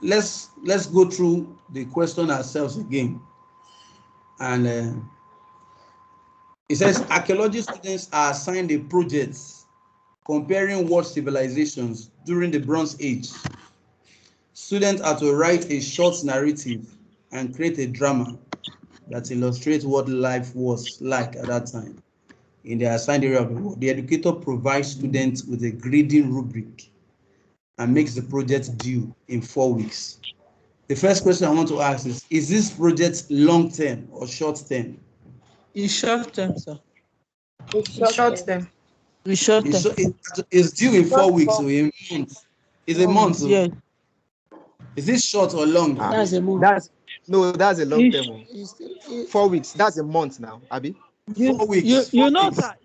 let's go through the question ourselves again. And it says archaeology students are assigned a project comparing world civilizations during the Bronze Age. Students are to write a short narrative and create a drama that illustrates what life was like at that time in the assigned area of the world. The educator provides students with a grading rubric and makes the project due in 4 weeks. The first question I want to ask is this project long-term or short-term? It's short-term, sir. It's short-term. It's short-term. It's due in 4 weeks, so in a month. It's a month. So. Yes. Is this short or long? That's a month. That's a long term. 4 weeks. That's a month now, Abi. 4 weeks. You know, sir,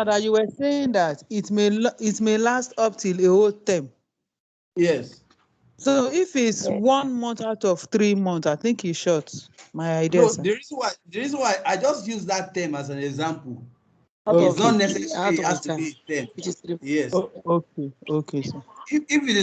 that you were saying that it may last up till a whole term. Yes. So if it's 1 month out of 3 months, I think it's short. My idea. No, the reason why I just use that term as an example. Okay. It's not necessary. It has to be a term. Yes. Okay, sir. If it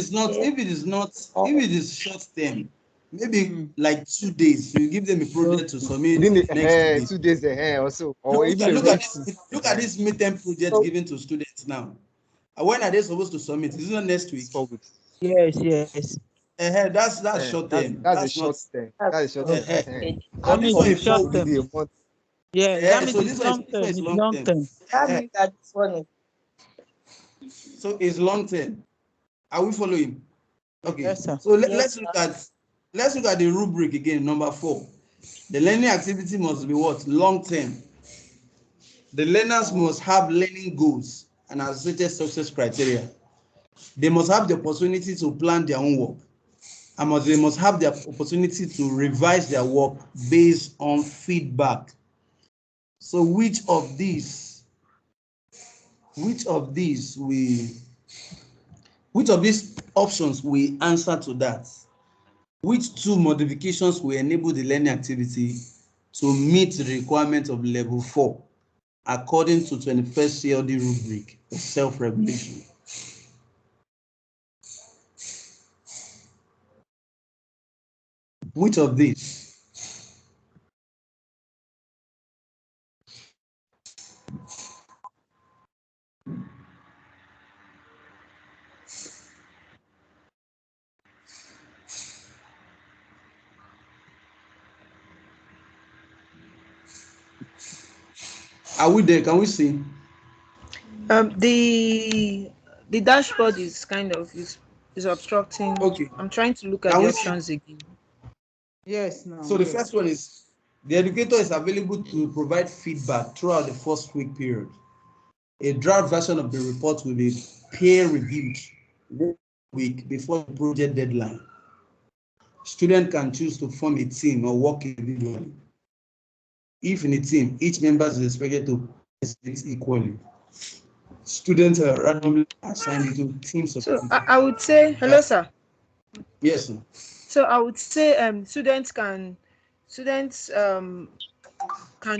is short term, maybe like 2 days, you give them a project to submit next 2 days also. Look at this midterm project given to students now. When are they supposed to submit? Is it not next week? 4 weeks. Yes. That's short term. That's a short term. That is short term. That means it's short term. Yeah, that means so it's long term. It's long term. That means that it's funny. So it's long term. Are we following? Okay. Yes, sir. So let's look at the rubric again, number 4. The learning activity must be what? Long term. The learners must have learning goals and associated success criteria. They must have the opportunity to plan their own work. And they must have the opportunity to revise their work based on feedback. So which of these options will answer to that? Which 2 modifications will enable the learning activity to meet the requirements of level 4 according to 21st CLD rubric of self-regulation? Which of these? Are we there? Can we see? The dashboard is kind of is obstructing. Okay. I'm trying to look at the options again. Yes. No. So the first one is the educator is available to provide feedback throughout the first week period. A draft version of the report will be peer reviewed 1 week before the project deadline. Student can choose to form a team or work individually. If in a team, each member is expected to participate equally. Students are randomly assigned to teams of people. I would say, hello, sir. Yes, sir. So I would say students can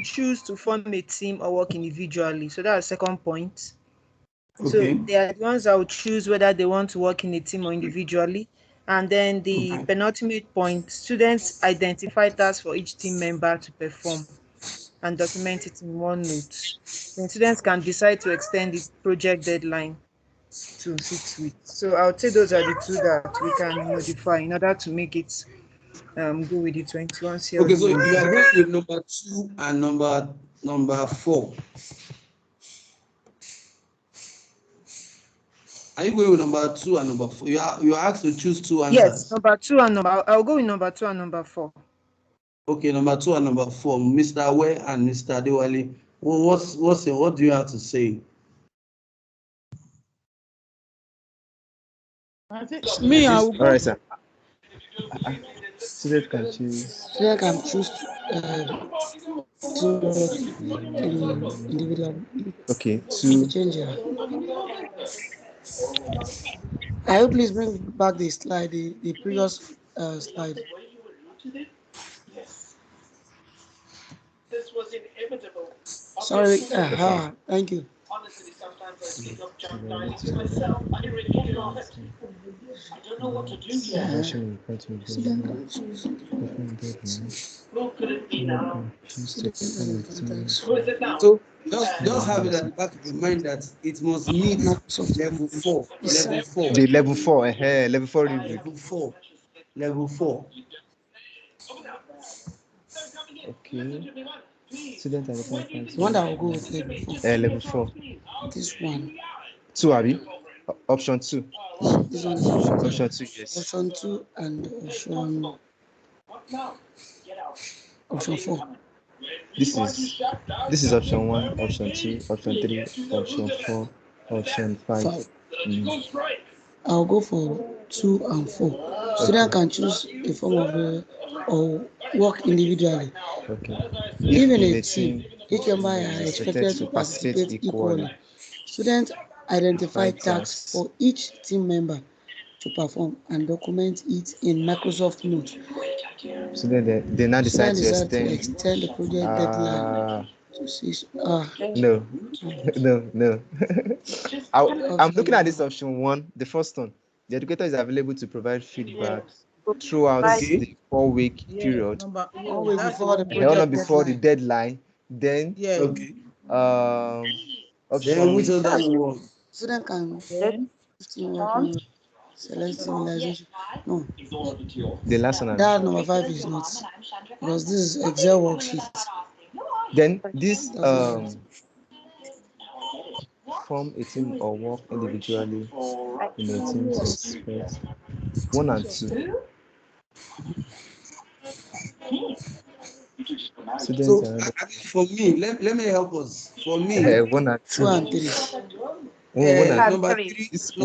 choose to form a team or work individually. So that's the second point. Okay. So they are the ones that would choose whether they want to work in a team or individually. And then the penultimate point, students identify tasks for each team member to perform and document it in OneNote. Then students can decide to extend the project deadline to 6 weeks. So I would say those are the 2 that we can modify in order to make it go with the 21 CLD. Okay, so you are going with number 2 and number 4. Are you going with number 2 and number 4? You are asked to choose 2 answers. Yes, number 2 and I'll go with number 2 and number 4. Okay, number 2 and number 4. Mr. Awe and Mr. Adewale, what do you have to say? I think me, I will go. All right, sir. Student can choose. Student can choose to individual. Okay, to change here. I will please bring back the slide, the previous slide. This was inevitable. Sorry, thank you. Honestly, sometimes I speak of John Dyer to myself. I really do. Version report will be Student can choose. different deadline. So just have it at the back of your mind that it must meet Microsoft level 4. Level 4. The level 4, level 4 review. Level 4. Level 4. Okay. Student The one that will go with level 4. level 4. This one. 2, Abby. Option 2. This one is option 2. Option 2, yes. Option 2 and option 4. This is option 1, option 2, option 3, option 4, option 5. I'll go for 2 and 4. Student can choose a form of or work individually. Okay. Even a team, each member are expected to participate equally. Students identify tasks for each team member to perform and document it in Microsoft Notes. So then they now decide to extend the project deadline to 6. No. I'm looking at this option 1, the first one. The educator is available to provide feedback throughout the 4-week period. Before the deadline. Then Then which other one? Student can select civilization. No. The last one. That number 5 is not, because this is Excel worksheet. Then this form a team or work individually in a team to expect 1 and 2. So for me, let me help us. For me, 1 and 2. 2 and 3. Number 3 is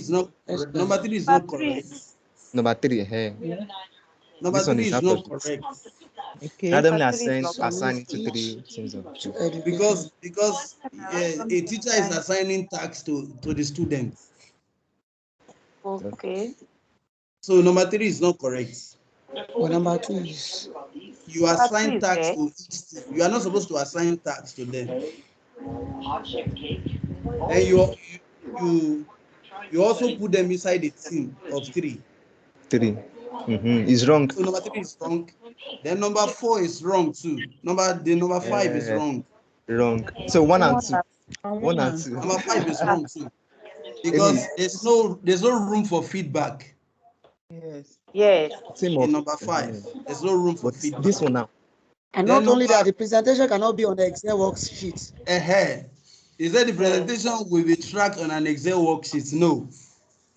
not correct. Number 3 is not correct. Number 3, Number 3 is not correct. Randomly assigning to 3 teams of 2. Because a teacher is assigning tasks to the students. Okay. So number 3 is not correct. Well, number 2 is. You assign tasks to each team. You are not supposed to assign tasks to them. Then you also put them inside the team of 3. 3. Is wrong. So number 3 is wrong. Then number 4 is wrong too. Number 5 is wrong. Wrong. So 1 and 2. 1 and 2. Number 5 is wrong too. Because there's no room for feedback. Yes. In number 5, there's no room for feedback. This one now. And not only that, the presentation cannot be on the Excel worksheet. Is that the presentation will be tracked on an Excel worksheet? No,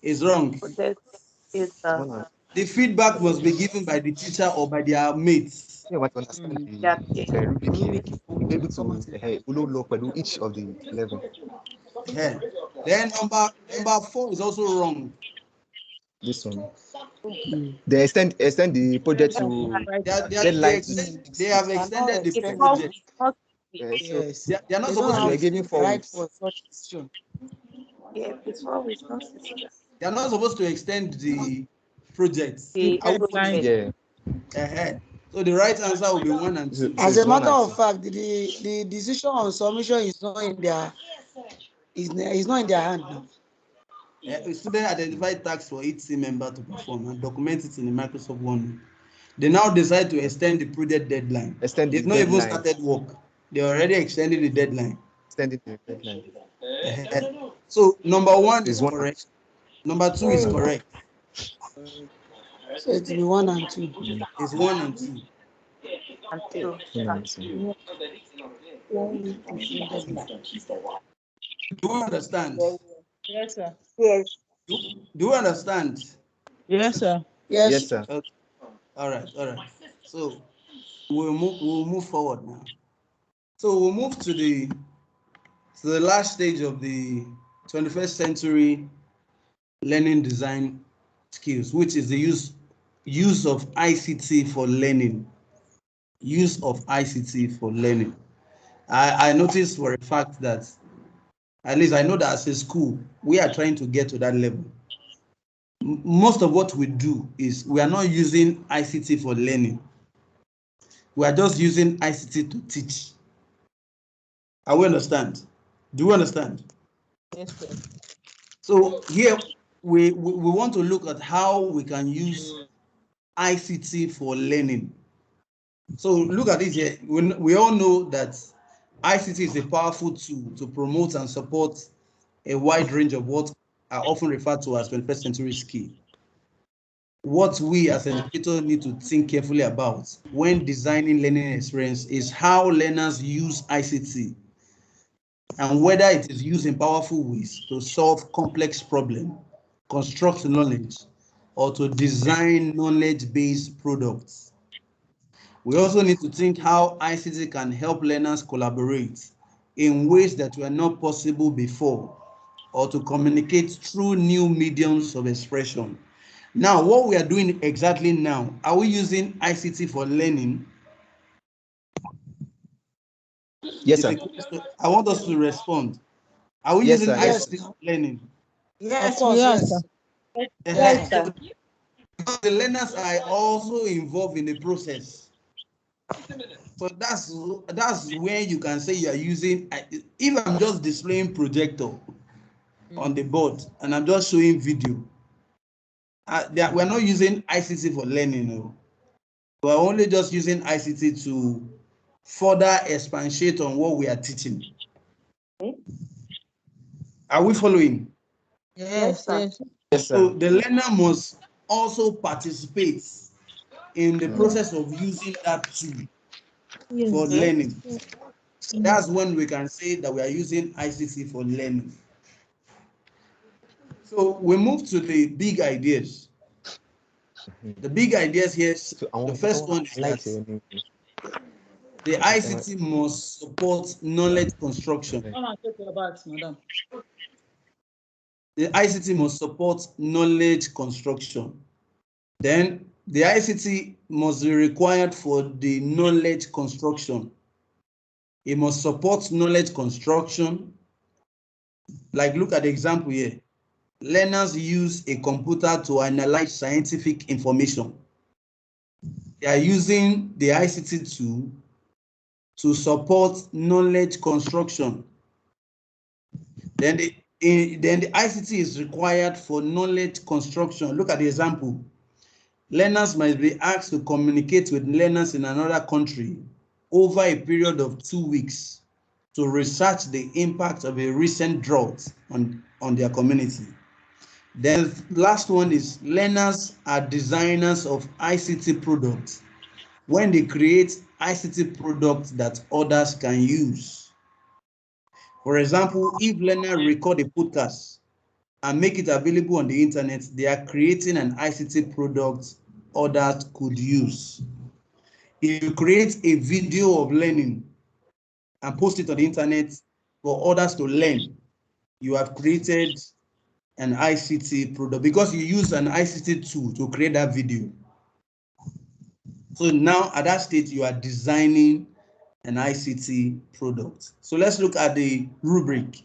it's wrong. The feedback must be given by the teacher or by their mates. Yeah, what understand each of the level. Then number 4 is also wrong. This one. They extend the project to deadline. They have extended the project. Yes. They are not supposed to be giving 4 weeks. For such decision. Yeah, it's 4 weeks. They are not supposed to extend the project. Yeah. So the right answer will be 1 and 2. As a matter of fact, the decision on submission is not in their hand now. A student identified tasks for each team member to perform and document it in the Microsoft OneNote. They now decide to extend the project deadline. They've not even started work. They already extended the deadline. So number 1 is correct. Number 2 is correct. So it will be 1 and 2. It's 1 and 2. Do you understand? Yes, sir. Yes. Do you understand? Yes, sir. Yes, sir. Okay. All right. So we'll move forward now. So we'll move to the last stage of the 21st century learning design skills, which is the use of ICT for learning. Use of ICT for learning. I noticed for a fact that, at least I know that as a school, we are trying to get to that level. Most of what we do is we are not using ICT for learning. We are just using ICT to teach. I will understand. Do you understand? Yes, sir. So here we want to look at how we can use ICT for learning. So look at this here. We all know that ICT is a powerful tool to promote and support a wide range of what are often referred to as 21st century skills. What we as educators need to think carefully about when designing learning experience is how learners use ICT and whether it is used in powerful ways to solve complex problems, construct knowledge, or to design knowledge-based products. We also need to think how ICT can help learners collaborate in ways that were not possible before, or to communicate through new mediums of expression. Now, what we are doing exactly now, are we using ICT for learning? Yes, sir. I want us to respond. Are we Yes, using sir. Yes, ICT for learning? Yes, Of course, yes, sir. Yes, sir. Because the learners are also involved in the process. So that's where you can say you are using. If I'm just displaying projector on the board and I'm just showing video, we're not using ICT for learning. No. We're only just using ICT to further expatiate on what we are teaching. Are we following? Yes, yes. yes, So sir. the learner must also participate in the process of using that tool for learning. That's when we can say that we are using ICT for learning. So we move to the big ideas. The big ideas here, So the first one is that the okay, ICT must support knowledge construction. Come and take your bags, madam. The ICT must support knowledge construction. Then the ICT must be required for the knowledge construction. It must support knowledge construction. Like look at the example here. Learners use a computer to analyze scientific information. They are using the ICT tool to support knowledge construction. Then the ICT is required for knowledge construction. Look at the example. Learners must be asked to communicate with learners in another country over a period of 2 weeks to research the impact of a recent drought on their community. Then the last one is learners are designers of ICT products when they create ICT products that others can use. For example, if learners record a podcast and make it available on the internet, they are creating an ICT product others could use. If you create a video of learning and post it on the internet for others to learn, you have created an ICT product because you use an ICT tool to create that video. So now at that stage, you are designing an ICT product. So let's look at the rubric.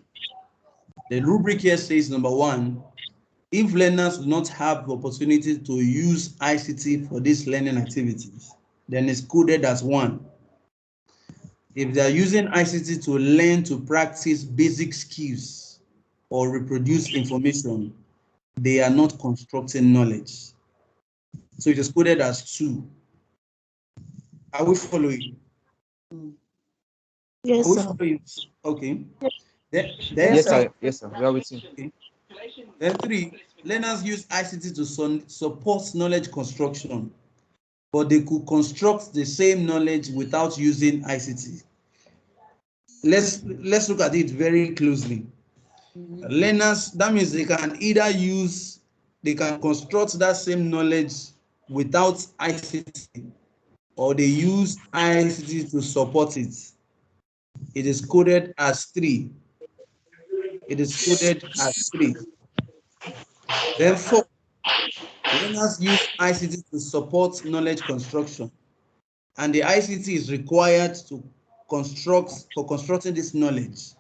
The rubric here says, number one, if learners do not have the opportunity to use ICT for these learning activities, then it's coded as 1. If they are using ICT to learn to practice basic skills or reproduce information, they are not constructing knowledge. So it is coded as 2. Are we following? Yes, Are we sir. following? Okay. Then yes, sir. Yes, sir. We are with you. Okay. Then 3, learners use ICT to support knowledge construction, but they could construct the same knowledge without using ICT. Let's look at it very closely. Learners, that means they can construct that same knowledge without ICT, or they use ICT to support it. It is coded as 3. It is coded as 3. Then 4, learners use ICT to support knowledge construction, and the ICT is required to constructing this knowledge,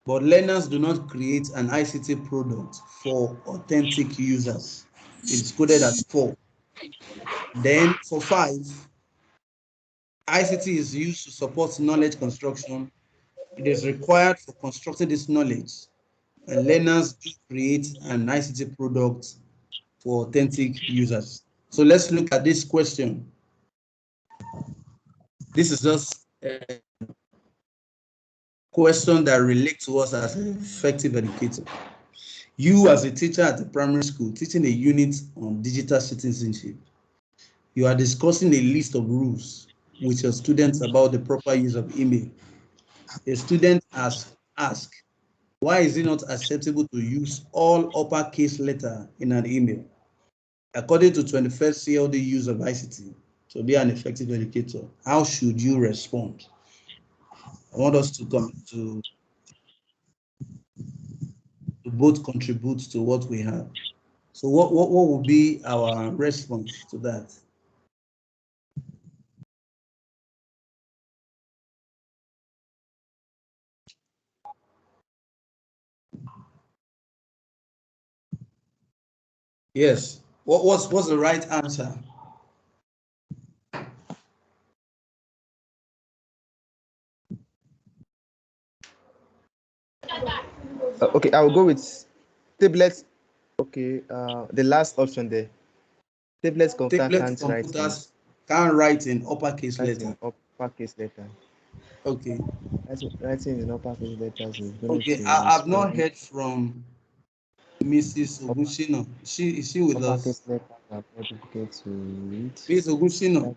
but learners do not create an ICT product for authentic users. It is coded as 4. Then for 5, ICT is used to support knowledge construction. It is required for constructing this knowledge, and learners create an ICT product for authentic users. So let's look at this question. This is just a question that relates to us as an effective educator. You as a teacher at a primary school teaching a unit on digital citizenship, you are discussing a list of rules with your students about the proper use of email. A student has asked, why is it not acceptable to use all uppercase letter in an email? According to 21st CLD use of ICT to be an effective educator, how should you respond? I want us to come to both contribute to what we have. So what will be our response to that? Yes. What's the right answer? Okay, I'll go with tablets. Okay, the last option there. Tablets computer Computers can't write in uppercase letter. Uppercase letter. Okay. Writing in uppercase letters is going okay. I've not heard from Mrs. Ogunsino. Is she with us? Uppercase letters are more difficult to read. Mrs. Ogunsino.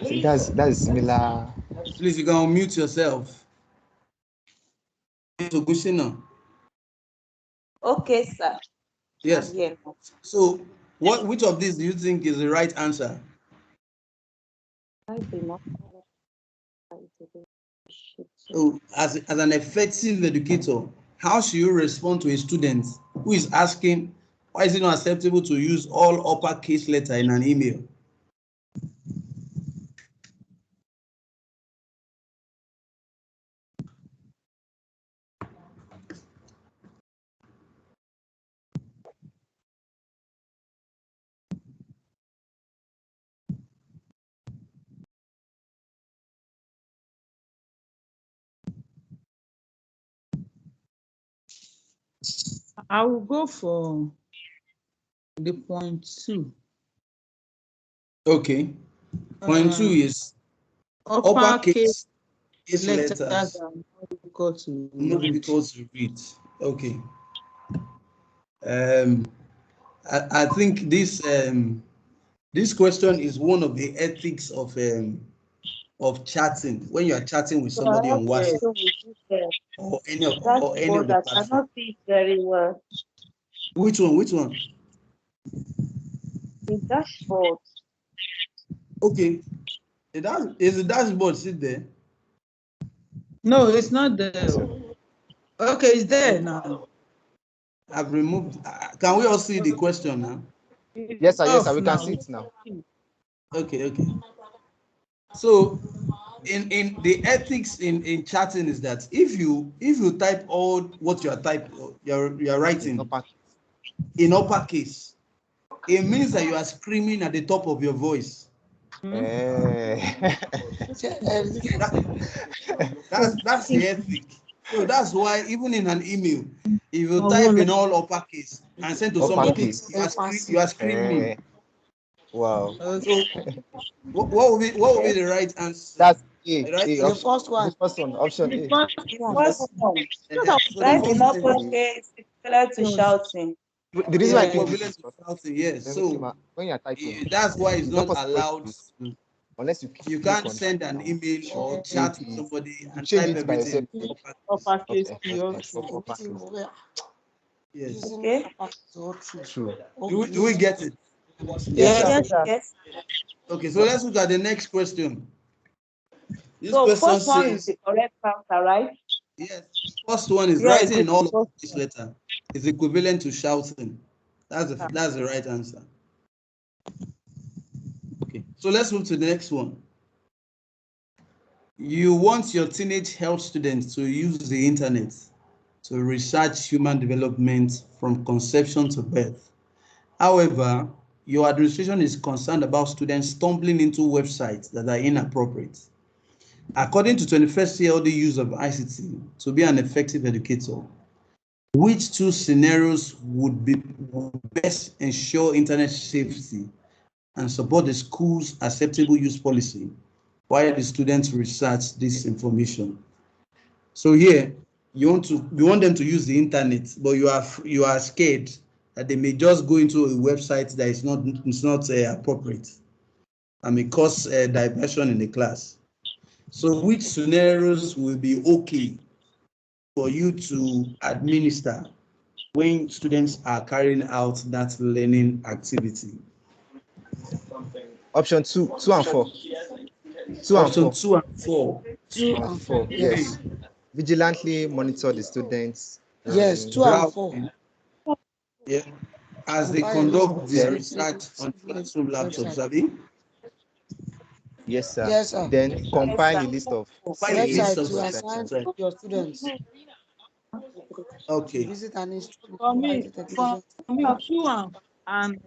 So that's similar. Please, you can unmute yourself. Mrs. Ogunsino. Okay, sir. Yes. So, which of these do you think is the right answer? So, as an effective educator, how should you respond to a student who is asking, why is it not acceptable to use all uppercase letter in an email? I will go for the point 2. Okay. Point 2 is uppercase letters are not difficult to read. Okay. I think this question is one of the ethics of chatting. When you are chatting with somebody on WhatsApp or any of the platforms. I cannot see it very well. Which one? The dashboard. Okay. Is the dashboard sit there? No, it's not there. Okay, it's there now. I've removed. Can we all see the question now? Yes, sir. Yes, sir. We can see it now. Okay. So, in the ethics in chatting is that if you type all what you're writing in uppercase, it means that you are screaming at the top of your voice. That's the ethic. So that's why even in an email, if you type in all uppercase and send to somebody, you are screaming. Wow. So what will be the right answer? That's A. The first one. The first one, option A. Right in uppercase, equivalent to shouting. The reason why I think equivalent to shouting, yes. So when you're typing, that's why it's not allowed. Unless you can't send an email or chat with somebody and type everything. Uppercase. Yes. Okay. True. Do we get it? Yes. Okay, so let's look at the next question. So first one is the correct answer, right? Yes. First one is writing in all of this letter is equivalent to shouting. That's the right answer. Okay, so let's move to the next one. You want your teenage health students to use the internet to research human development from conception to birth. However, your administration is concerned about students stumbling into websites that are inappropriate. According to 21st CLD use of ICT, to be an effective educator, Which two scenarios would best ensure internet safety and support the school's acceptable use policy while the students research this information? So here, you want them to use the internet, but you are scared that they may just go into a website that is not appropriate and may cause diversion in the class. So which scenarios will be okay for you to administer when students are carrying out that learning activity? Option 2 and 4. 2 and 4. Option 2 and 4. 2 and 4. Yes. Vigilantly monitor the students. Yes, 2 and 4. Yeah. As they conduct the research on classroom laptops, Abi? Yes, sir. Yes, sir. Then compile a list of website to assign your students. Okay. Visit an institute. For me, 2 and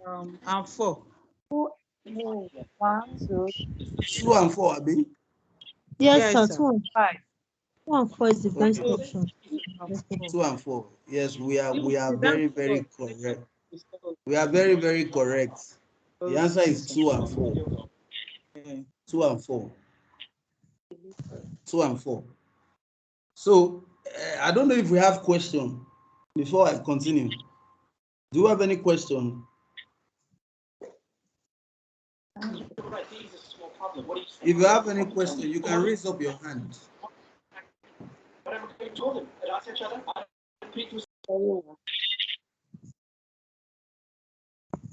4. 1, 2. 2 and 4, Abi? Yes, sir. 2 and 5. 2 and 4 is the best Okay. option. 2 and 4. Yes, we are very, very correct. We are very, very correct. The answer is 2 and 4. 2 and 4. 2 and 4. So I don't know if we have question before I continue. Do you have any question? If you have any question, you can raise up your hand.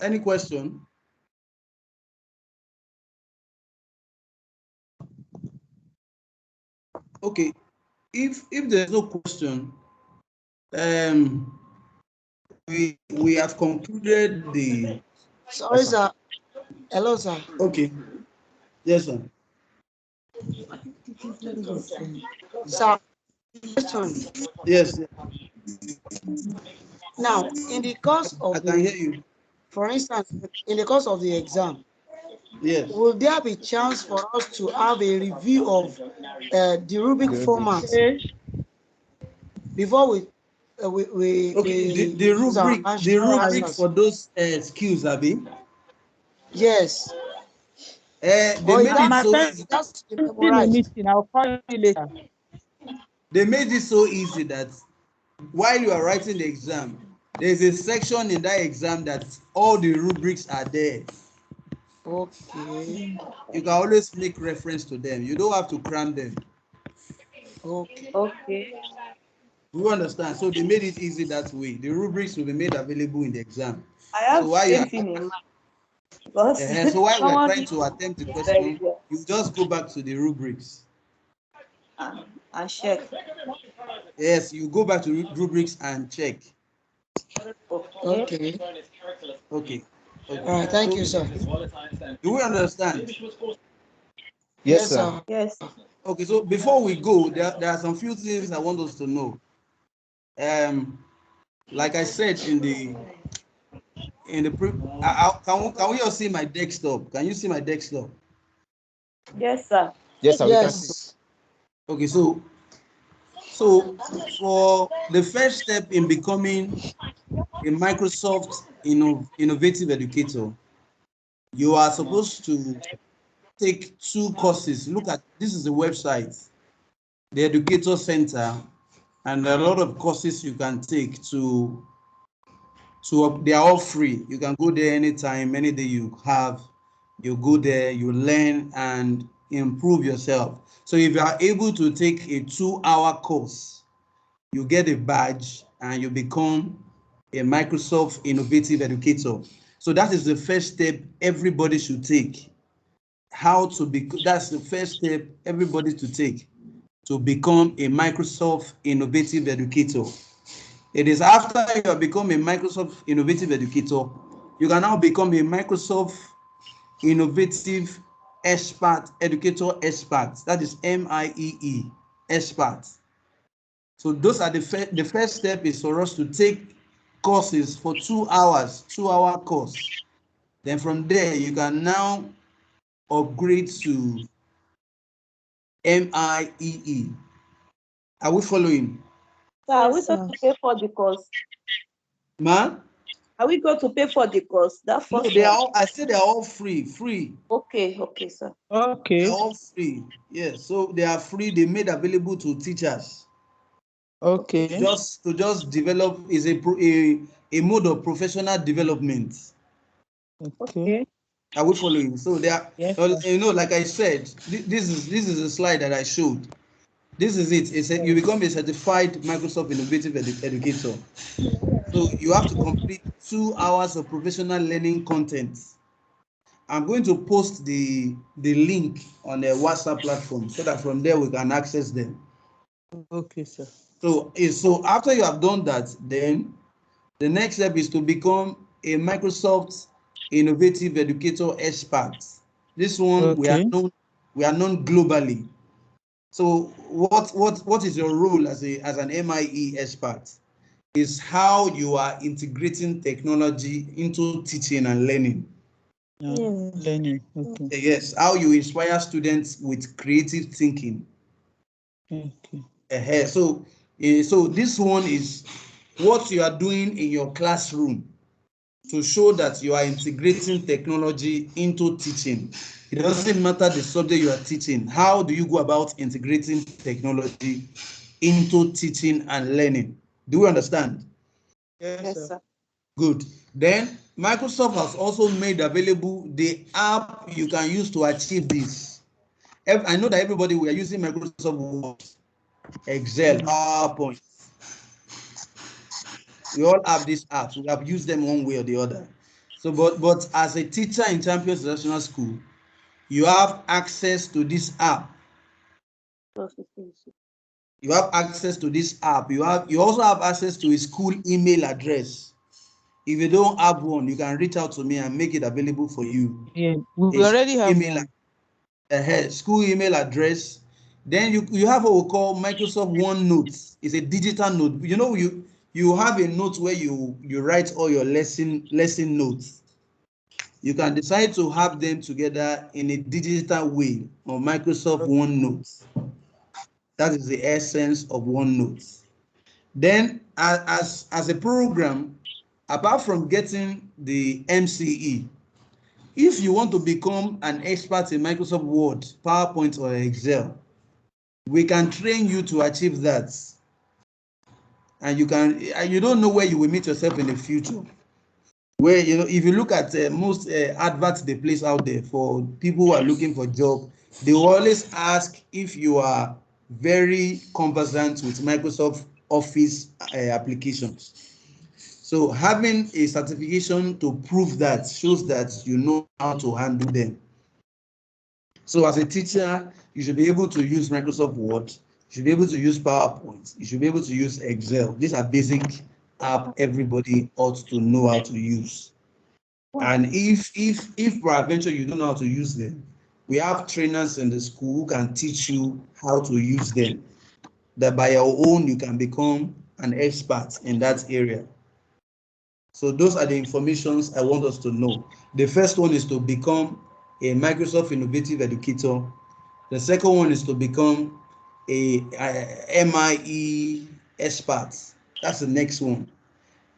Any question? Okay. If there's no question, we have concluded the. Sorry, sir. Hello, sir. Okay. Yes, sir. Sir, question. Yes. Now, in the course of I can hear you. For instance, in the course of the exam, yes, will there be chance for us to have a review of the rubric format before we okay, the rubric for those skills, Abi? Yes. They made it so easy. Just I'll call you later. They made it so easy that while you are writing the exam, there's a section in that exam that all the rubrics are there. Okay. You can always make reference to them. You don't have to cram them. Okay. Okay. You understand? So they made it easy that way. The rubrics will be made available in the exam. I have so same thing in mind. So while we are trying to attempt the question, you just go back to the rubrics. And check. Yes, you go back to rubrics and check. Okay. Okay. All right. Thank you, sir. Do we understand? Yes, sir. Yes. Okay. So before we go, there are some few things I want us to know. Like I said in the can we all see my desktop? Can you see my desktop? Yes, sir. Yes, sir. Yes. Okay. So for the first step in becoming a Microsoft innovative educator, you are supposed to take 2 courses. Look at this is the website, the Educator Center, and there are a lot of courses you can take to they are all free. You can go there anytime, any day you have. You go there, you learn and improve yourself. So if you are able to take a 2-hour course, you get a badge and you become a Microsoft innovative educator. So that is the first step everybody should take. That's the first step everybody to take to become a Microsoft innovative educator. It is after you have become a Microsoft innovative educator, you can now become a Microsoft innovative expert, educator expert. That is MIEE, expert. So those are the first step is for us to take courses for 2 hours, 2-hour course. Then from there, you can now upgrade to MIEE. Are we following? So are we going to pay for the course? Ma? Are we going to pay for the course? That No, first they are one. all, I said they are all free. Okay, sir. Okay. They are all free. Yes, so they are free. They made available to teachers. Okay. To just develop is a mode of professional development. Okay. Are we following? So they are, yes, like I said, this is a slide that I showed. This is it. It's you become a certified Microsoft Innovative Educator. So you have to complete 2 hours of professional learning content. I'm going to post the link on the WhatsApp platform so that from there we can access them. Okay, sir. So after you have done that, then the next step is to become a Microsoft Innovative Educator expert. This one, okay. we are known globally. So what is your role as an MIE expert? Is how you are integrating technology into teaching and learning. Learning. Okay. Yes, how you inspire students with creative thinking. Okay. So this one is what you are doing in your classroom to show that you are integrating technology into teaching. It doesn't matter the subject you are teaching. How do you go about integrating technology into teaching and learning? Do we understand? Yes, sir. Good. Then Microsoft has also made available the app you can use to achieve this. I know that everybody, we are using Microsoft Word, Excel, PowerPoint. We all have these apps. We have used them one way or the other. So, but as a teacher in Champions International School, you have access to this app. You have access to this app. You also have access to a school email address. If you don't have one, you can reach out to me and make it available for you. Yeah, we already have one. School email address. Then you have what we call Microsoft OneNote. It's a digital note. You know, you have a note where you write all your lesson notes. You can decide to have them together in a digital way on Microsoft OneNote. That is the essence of OneNote. Then as a program, apart from getting the MCE, if you want to become an expert in Microsoft Word, PowerPoint, or Excel, we can train you to achieve that. And you don't know where you will meet yourself in the future. Where, if you look at most adverts they place out there for people who are looking for job, they will always ask if you are very conversant with Microsoft Office applications. So having a certification to prove that shows that you know how to handle them. So as a teacher, you should be able to use Microsoft Word, you should be able to use PowerPoint, you should be able to use Excel. These are basic apps everybody ought to know how to use. And if peradventure you don't know how to use them, we have trainers in the school who can teach you how to use them. That by your own you can become an expert in that area. So those are the informations I want us to know. The first one is to become a Microsoft Innovative Educator. The second one is to become a MIE expert. That's the next one.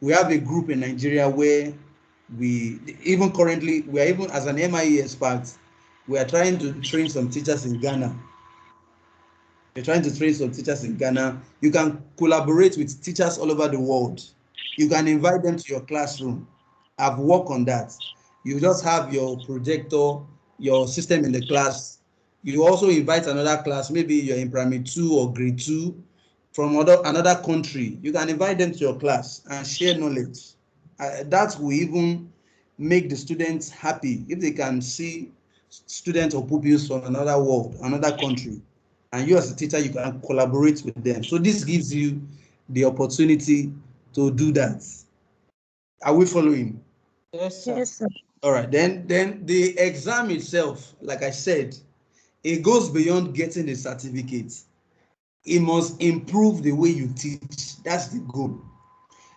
We have a group in Nigeria where we are even as an MIE expert, we are trying to train some teachers in Ghana. We're trying to train some teachers in Ghana. You can collaborate with teachers all over the world. You can invite them to your classroom. I've worked on that. You just have your projector, your system in the class. You also invite another class, maybe you're in primary 2 or grade 2 from another country. You can invite them to your class and share knowledge. That will even make the students happy if they can see students or pupils from another world, another country. And you as a teacher, you can collaborate with them. So this gives you the opportunity to do that. Are we following? Yes, sir. Yes, sir. All right. Then the exam itself, like I said, it goes beyond getting the certificate. It must improve the way you teach. That's the goal.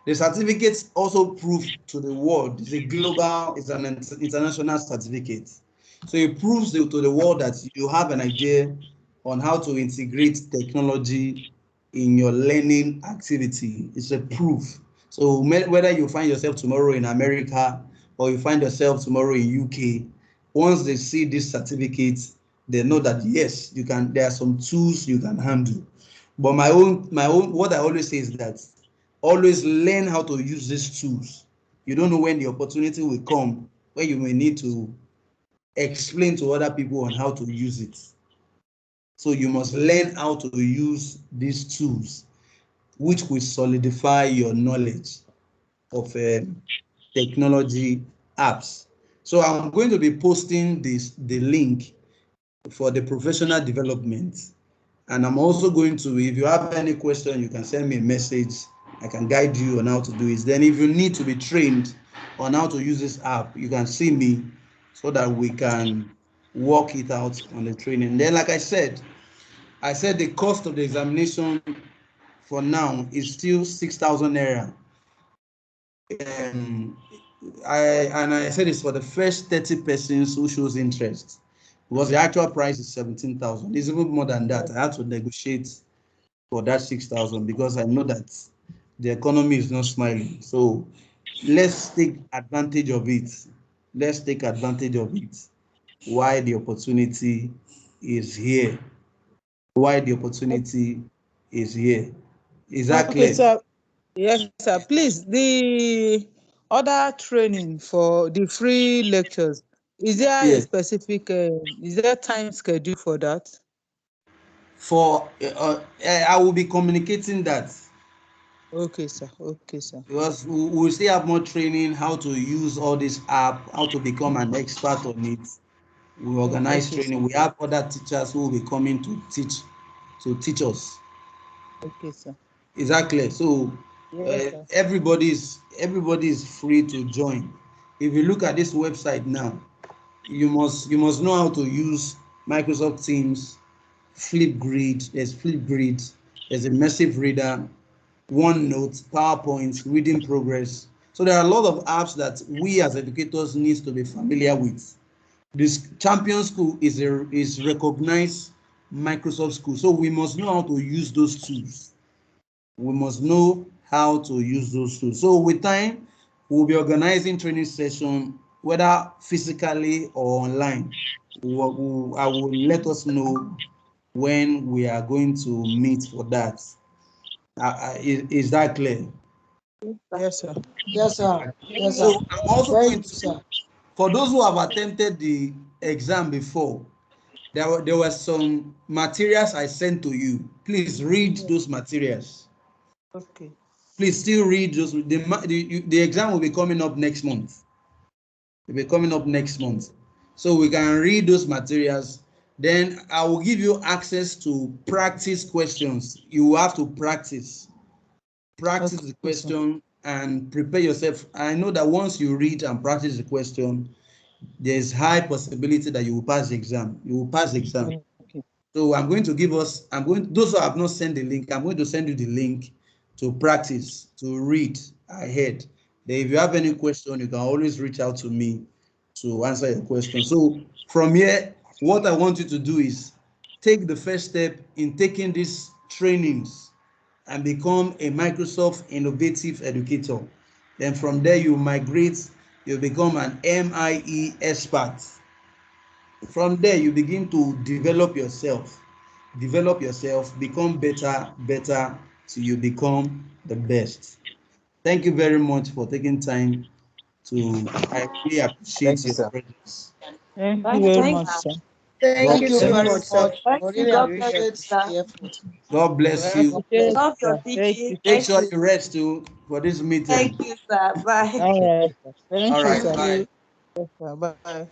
The certificates also prove to the world. It's an international certificate. So it proves to the world that you have an idea on how to integrate technology in your learning activity. It's a proof. So whether you find yourself tomorrow in America or you find yourself tomorrow in UK, once they see this certificate, they know that yes, you can. There are some tools you can handle. But my own, what I always say is that always learn how to use these tools. You don't know when the opportunity will come where you may need to explain to other people on how to use it. So you must learn how to use these tools, which will solidify your knowledge of technology apps. So I'm going to be posting the link for the professional development. And I'm also going to, if you have any question, you can send me a message. I can guide you on how to do it. Then if you need to be trained on how to use this app, you can see me so that we can work it out on the training. Then like I said the cost of the examination for now is still 6,000 naira. I said it's for the first 30 persons who shows interest, because the actual price is 17,000. It's even more than that. I had to negotiate for that 6,000 because I know that the economy is not smiling. So let's take advantage of it. Let's take advantage of it while the opportunity is here. While the opportunity is here. Is that clear? Okay, sir. Yes, sir. Please, the other training for the free lectures, is there a Yes. specific, is there time schedule for that? I will be communicating that. Okay, sir. Okay, sir. Because we still have more training, how to use all this app, how to become an expert on it. We organize Okay, training. sir. We have other teachers who will be coming to teach us. Okay, sir. Is that clear? So Yes, sir. everybody is free to join. If you look at this website now, you must know how to use Microsoft Teams, Flipgrid. There's Flipgrid. There's a Massive Reader, OneNote, PowerPoint, Reading Progress. So there are a lot of apps that we as educators need to be familiar with. This Champion School is recognized Microsoft school, so we must know how to use those tools. We must know how to use those tools. So with time, we'll be organizing training session, whether physically or online. I will let us know when we are going to meet for that. Is that clear? Yes, sir. Yes, sir. Yes, sir. So I'm also Very going good, to, sir. for those who have attempted the exam before, there were some materials I sent to you. Please read those materials. Okay. Please still read those. The exam will be coming up next month. It will be coming up next month. So we can read those materials. Then I will give you access to practice questions. You will have to practice Okay, the sir. question and prepare yourself. I know that once you read and practice the question, there's high possibility that you will pass the exam. You will pass the exam. Okay. So those who have not sent the link, I'm going to send you the link to practice, to read ahead. Then if you have any question, you can always reach out to me to answer your question. So from here, what I want you to do is take the first step in taking these trainings and become a Microsoft Innovative Educator. Then from there, you migrate, you become an MIE expert. From there, you begin to develop yourself, become better till you become the best. Thank you very much for taking time to, I really Thank appreciate you, your sir. presence. Thank you Thank very you, much, sir. sir. Thank God, you Thank you so very much, sir. much. Thank We you. really God bless you, appreciate sir. the effort. God We bless you. appreciate, Love your sir. Thank you, teaching. Make sir. Thank sure you. you rest too for this meeting. Thank you, sir. Bye. All right, sir. Thank All you, right, sir. Thank bye. you. Yes, sir. Bye.